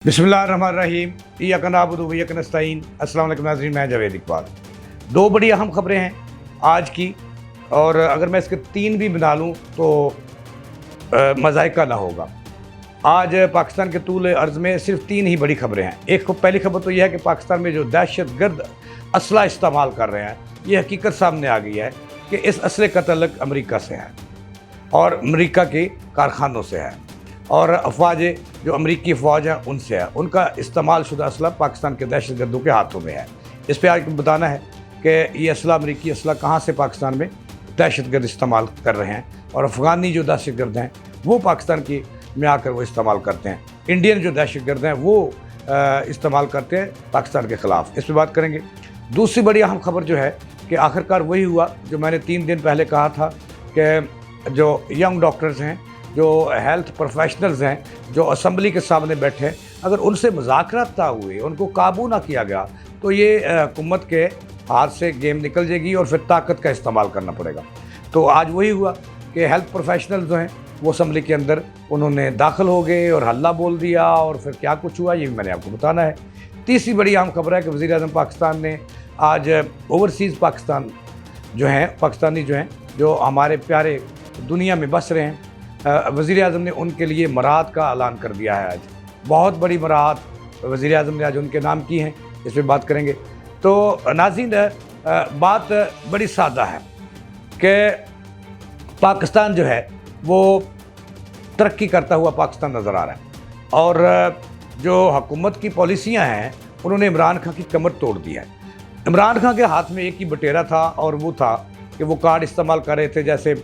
बिस्मिल्लाहिर्रहमानिर्रहीम इय्याका नअबुदु व इय्याका नस्तईन। अस्सलाम वालेकुम नाज़रीन, मैं जावेद इकबाल। दो बड़ी अहम खबरें हैं आज की, और अगर मैं इसके तीन भी बना लूँ तो मज़ाइका ना होगा। आज पाकिस्तान के तूल अर्ज़ में सिर्फ तीन ही बड़ी खबरें हैं। पहली खबर तो यह है कि पाकिस्तान में जो दहशतगर्द असला इस्तेमाल कर रहे हैं, ये हकीकत सामने आ गई है कि इस असले का तल्लुक़ अमेरिका से है और अमेरिका के कारखानों से है, और अफवाजें जो अमरीकी फ़ौज हैं उनसे है। उनका इस्तेमाल शुदा असला पाकिस्तान के दहशतगर्दों के हाथों में है। इस पर आज बताना है कि ये असला, अमरीकी असला कहाँ से पाकिस्तान में दहशतगर्द इस्तेमाल कर रहे हैं, और अफ़गानी जो दहशतगर्द हैं वो पाकिस्तान की में आकर वो इस्तेमाल करते हैं। इंडियन जो दहशतगर्द हैं वो इस्तेमाल करते हैं पाकिस्तान के ख़िलाफ़। इस पर बात करेंगे। दूसरी बड़ी अहम खबर जो है कि आखिरकार वही हुआ जो मैंने 3 दिन पहले कहा था कि जो यंग डॉक्टर्स हैं, जो हेल्थ प्रोफेशनल्स हैं, जो असम्बली के सामने बैठे हैं, अगर उनसे मुज़ाकरात ना हुए, उनको काबू ना किया गया, तो ये हुकूमत के हाथ से गेम निकल जाएगी और फिर ताकत का इस्तेमाल करना पड़ेगा। तो आज वही हुआ कि हेल्थ प्रोफेशनल्स जो हैं वो असम्बली के अंदर उन्होंने दाखिल हो गए और हल्ला बोल दिया, और फिर क्या कुछ हुआ ये भी मैंने आपको बताना है। तीसरी बड़ी अहम खबर है कि वज़ीर-ए-आज़म पाकिस्तान ने आज ओवरसीज़ पाकिस्तान जो हैं, पाकिस्तानी जो हैं, जो हमारे प्यारे दुनिया में बस रहे हैं, वज़ीर-ए-आज़म ने उनके लिए मराहत का ऐलान कर दिया है। आज बहुत बड़ी मराहत वज़ीर-ए-आज़म ने आज उनके नाम की हैं। इस पर बात करेंगे। तो नाज़रीन, बात बड़ी सादा है कि पाकिस्तान जो है वो तरक्की करता हुआ पाकिस्तान नज़र आ रहा है, और जो हुकूमत की पॉलिसियाँ हैं उन्होंने इमरान खान की कमर तोड़ दी है। इमरान खान के हाथ में एक ही बटेरा था, और वो था कि वो कार्ड इस्तेमाल कर रहे थे। जैसे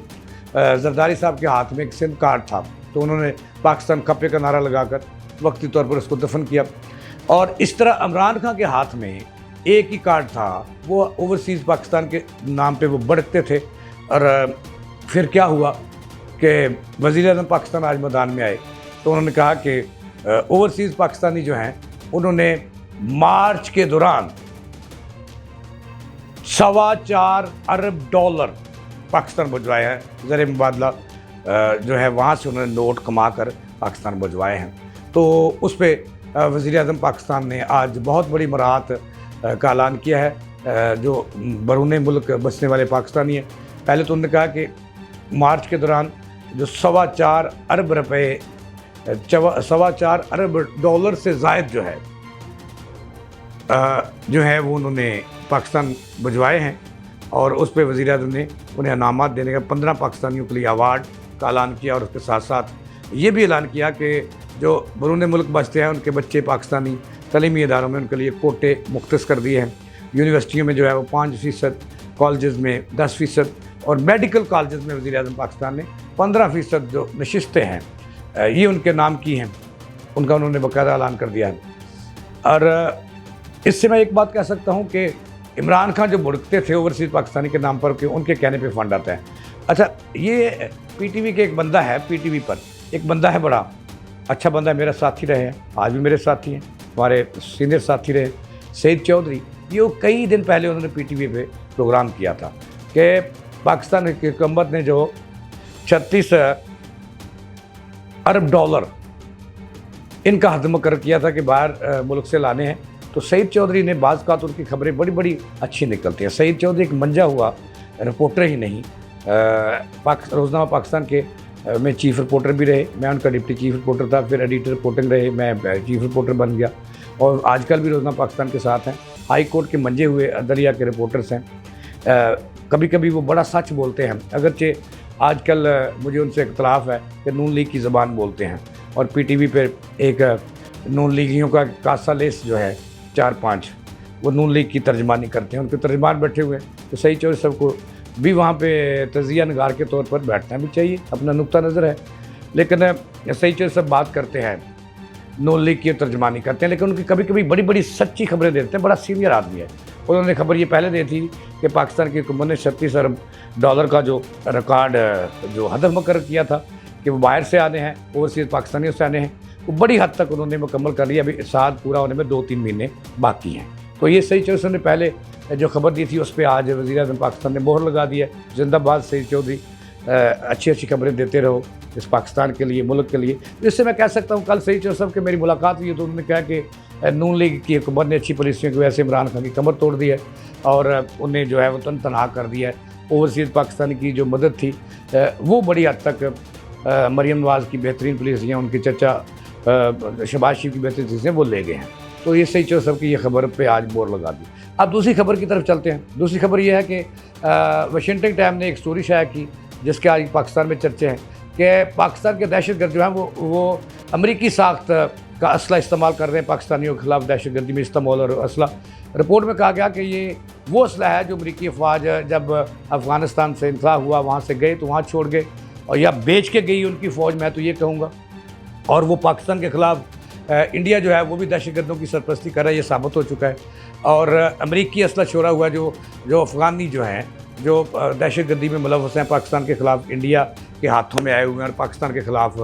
जरदारी साहब के हाथ में एक सिम कार्ड था, तो उन्होंने पाकिस्तान खपे का नारा लगाकर वक्ती तौर पर उसको दफन किया। और इस तरह इमरान खान के हाथ में एक ही कार्ड था, वो ओवरसीज़ पाकिस्तान के नाम पे वो बढ़ते थे। और फिर क्या हुआ कि वज़ीर-ए-आज़म पाकिस्तान आज मैदान में आए, तो उन्होंने कहा कि ओवरसीज़ पाकिस्तानी जो हैं उन्होंने मार्च के दौरान $4.25 अरब पाकिस्तान भिजवाए हैं। ज़र मुबादला जो है वहाँ से उन्होंने नोट कमा कर पाकिस्तान भिजवाए हैं। तो उस पर वज़ीर-ए-आज़म पाकिस्तान ने आज बहुत बड़ी मराहत का ऐलान किया है। जो बैरून मुल्क बसने वाले पाकिस्तानी हैं, पहले तो उन्होंने कहा कि मार्च के दौरान जो $4.25 अरब $4.25 अरब से ज़ायद जो है वो उन्होंने पाकिस्तान भिजवाए हैं। और उस पर वज़ीर-ए-आज़म ने उन्हें इनामात देने का 15 पाकिस्तानियों के लिए अवार्ड का ऐलान किया, और उसके साथ साथ ये भी ऐलान किया कि जो बैरून मुल्क बसते हैं उनके बच्चे पाकिस्तानी तलीमी इदारों में उनके लिए कोटे मुख्तस कर दिए हैं। यूनिवर्सिटियों में जो है वो 5%, कॉलेज़ में 10%, और मेडिकल कॉलेज़ में वज़ीर-ए-आज़म पाकिस्तान ने 15% जो नशिस्तें हैं ये उनके नाम की हैं, उनका उन्होंने बाकायदा ऐलान कर दिया है। और इससे मैं एक बात कह सकता हूँ कि इमरान खान जो भुड़कते थे ओवरसीज़ पाकिस्तानी के नाम पर कि उनके कहने पे फंड आता है। अच्छा, ये पीटीवी के एक बंदा है, पीटीवी पर एक बंदा है, बड़ा अच्छा बंदा है, मेरा साथी रहे हैं, आज भी मेरे साथी हैं, हमारे सीनियर साथी रहे, सईद चौधरी। ये कई दिन पहले उन्होंने पीटीवी पे प्रोग्राम किया था कि पाकिस्तान की हुकूमत ने जो $36 अरब इनका हद मुकर्रर किया था कि बाहर मुल्क से लाने हैं। तो सईद चौधरी ने बाज़ का तो उनकी खबरें बड़ी बड़ी अच्छी निकलती हैं। सईद चौधरी एक मंजा हुआ रिपोर्टर ही नहीं, रोज़नामा पाकिस्तान के में चीफ़ रिपोर्टर भी रहे। मैं उनका डिप्टी चीफ़ रिपोर्टर था, फिर एडिटर रिपोर्टिंग रहे, मैं चीफ़ रिपोर्टर बन गया, और आजकल भी रोज़नामा पाकिस्तान के साथ हैं। हाई कोर्ट के मंजे हुए दरिया के रिपोर्टर्स हैं। कभी कभी वो बड़ा सच बोलते हैं, अगरचे आजकल मुझे उनसे इख्तलाफ है कि नून लीग की ज़बान बोलते हैं, और पीटीवी पे एक नून लीगियों का कासा लेस जो है 4-5 वो नून लीग की तर्जमानी करते हैं, उनके तर्जमान बैठे हुए हैं। तो सही चौधरी साहब को भी वहाँ पे तजिया नगार के तौर पर बैठना भी चाहिए, अपना नुक्ता नज़र है। लेकिन सही चौधरी साहब बात करते हैं, नून लीग की तर्जमानी करते हैं, लेकिन उनकी कभी कभी बड़ी बड़ी सच्ची खबरें देते हैं। बड़ा सीनियर आदमी है। उन्होंने खबर ये पहले दी थी कि पाकिस्तान की हुकूमत ने $36 अरब का जो रिकॉर्ड जो हदफ मुकर्रर किया था कि वो बाहर से आने हैं, ओवरसीज़ पाकिस्तानियों से आने हैं, वो बड़ी हद तक उन्होंने मुकम्मल कर लिया। अभी साल पूरा होने में 2-3 महीने बाकी हैं। तो ये सईद चौधरी ने पहले जो खबर दी थी उस पर आज वज़ीर-ए-आज़म पाकिस्तान ने मोहर लगा दी है। जिंदाबाद सईद चौधरी। अच्छी अच्छी खबरें देते रहो इस पाकिस्तान के लिए, मुल्क के लिए। तो इससे मैं कह सकता हूँ, कल सईद चौसफ के मेरी मुलाकात हुई तो उन्होंने कहा कि नून लीग की हुकूमत ने अच्छी पॉलिसियों की वजह से इमरान खान की कमर तोड़ दी है और उन्हें जो है वो तनहा कर दिया है। ओवरसीज़ पाकिस्तान की जो मदद थी वो बड़ी हद तक मरीम नवाज़ की बेहतरीन पॉलिसियाँ, उनके चचा शहबाज शरीफ की बेहतरीन पॉलिसियाँ वो ले गए हैं। तो ये सईद चौसफ की ये खबर पे आज बोर लगा दी। अब दूसरी खबर की तरफ चलते हैं। दूसरी खबर ये है कि वाशिंगटन टाइम ने एक स्टोरी शाया की जिसके आज पाकिस्तान में चर्चे हैं कि पाकिस्तान के दहशतगर्द जो हैं वो अमरीकी साख्त का असला इस्तेमाल कर रहे हैं पाकिस्तानियों के खिलाफ दहशतगर्दी में इस्तेमाल और असला। रिपोर्ट में कहा गया कि ये वो असला है जो अमरीकी अफवाज जब अफ़गानिस्तान से इनखला हुआ वहाँ से गए तो वहाँ छोड़ गए और या बेच के गई उनकी फ़ौज, मैं तो ये कहूँगा। और वो पाकिस्तान के ख़िलाफ़ इंडिया जो है वो भी दहशतगर्दों की सरपरस्ती कर रहा है, ये साबित हो चुका है। और अमरीकी असला छोड़ा हुआ जो अफ़गानी जो हैं जो दहशतगर्दी में मुलव्वस हैं पाकिस्तान के ख़िलाफ़ इंडिया के हाथों में आए हुए हैं और पाकिस्तान के ख़िलाफ़।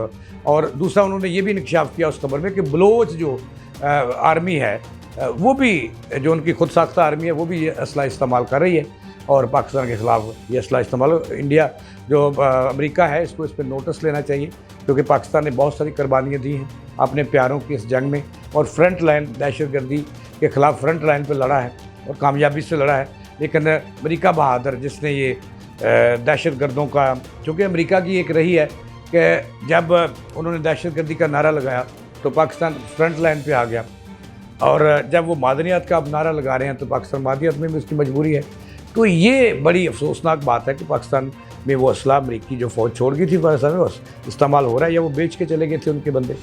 और दूसरा उन्होंने ये भी इंकशाफ किया उस खबर में कि बलोच जो आर्मी है वो भी, जो उनकी खुद साख्ता आर्मी है, वो भी ये असला इस्तेमाल कर रही है और पाकिस्तान के ख़िलाफ़ ये असला इस्तेमाल। इंडिया जो अमेरिका है इसको इस पर नोटिस लेना चाहिए क्योंकि पाकिस्तान ने बहुत सारी कुर्बानियाँ दी हैं अपने प्यारों की इस जंग में और फ्रंट लाइन दहशतगर्दी के ख़िलाफ़ फ्रंट लाइन पर लड़ा है और कामयाबी से लड़ा है। लेकिन अमेरिका बहादुर जिसने ये दहशतगर्दों का, चूँकि अमेरिका की एक रही है कि जब उन्होंने दहशतगर्दी का नारा लगाया तो पाकिस्तान फ्रंट लाइन पे आ गया और जब वो मादनियात का अब नारा लगा रहे हैं तो पाकिस्तान मादनियात में भी उसकी मजबूरी है। तो ये बड़ी अफसोसनाक बात है कि पाकिस्तान में वो असला अमरीकी जो फ़ौज छोड़ गई थी पाकिस्तान में इस्तेमाल हो रहा है या वो बेच के चले गए थे उनके बंदे।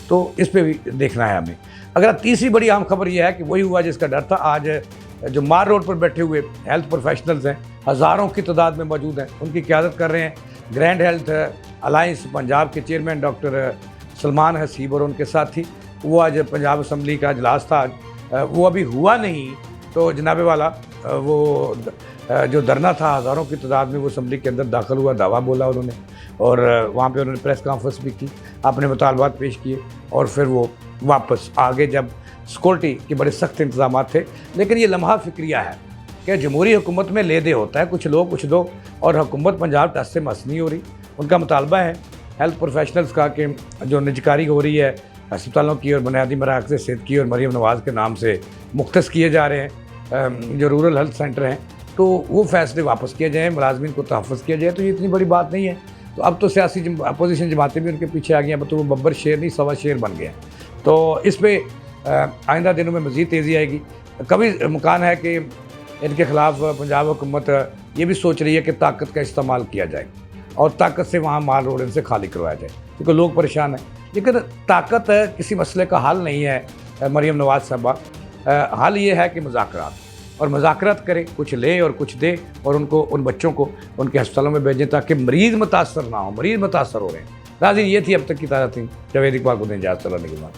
तो इस पर भी देखना है हमें। अगर तीसरी बड़ी अहम खबर यह है कि वही हुआ जिसका डर था। आज जो मार रोड पर बैठे हुए हेल्थ प्रोफेशनल्स हैं, हज़ारों की तादाद में मौजूद हैं, उनकी क़यादत कर रहे हैं ग्रैंड हेल्थ अलायंस पंजाब के चेयरमैन डॉक्टर सलमान हसीब और उनके साथी। वो आज पंजाब असम्बली का इजलास था, वो अभी हुआ नहीं तो जनाबे वाला वो जो धरना था हज़ारों की तादाद में, वो असम्बली के अंदर दाखिल हुआ, दावा बोला उन्होंने और वहाँ पे उन्होंने प्रेस कॉन्फ्रेंस भी की, अपने मुतालबात पेश किए और फिर वो वापस आगे जब सिक्योरिटी के बड़े सख्त इंतजाम थे। लेकिन ये लम्हा फ़िक्रिया है कि जमहूरी हुकूमत में ले दे होता है, कुछ लो कुछ दो, और हुकूमत पंजाब टस से मस नहीं हो रही। उनका मुतालबा है हेल्थ प्रोफेशनल्स का कि जो निजकारी हो रही है अस्पतालों की और बुनियादी मराकज़ सेहत की और मरीम नवाज़ के नाम से मुख्तस किए जा रहे हैं जो रूरल हेल्थ सेंटर हैं, तो वो फ़ैसले वापस किए जाएँ, मुलाजमीन को तहफ़्फ़ुज़ किया जाए। तो ये इतनी बड़ी बात नहीं है। तो अब तो सियासी अपोजिशन जमातें भी उनके पीछे आ गई हैं, तो वो बब्बर शेर नहीं सवा शेर बन गए हैं। तो इस पर आइंदा दिनों में मज़ीद तेज़ी आएगी। कभी मुकान है कि इनके ख़िलाफ़ पंजाब हुकूमत ये भी सोच रही है कि ताकत का इस्तेमाल किया जाए और ताकत से वहाँ माल रोड इनसे खाली करवाया जाए क्योंकि लोग परेशान हैं। लेकिन ताकत किसी मसले का हल नहीं है मरीम नवाज़ साहबा। हल ये है कि मुज़ाकरात, और मुज़ाकरात करें, कुछ ले और कुछ दे और उनको, उन बच्चों को उनके अस्पतालों में भेजें ताकि मरीज़ मुतासर ना हो। मरीज़ मुतासर हो रहे हैं। नाज़रीन, ये थी अब तक की ताज़ा थी। जावेद इकबाल को दें इजाज़त।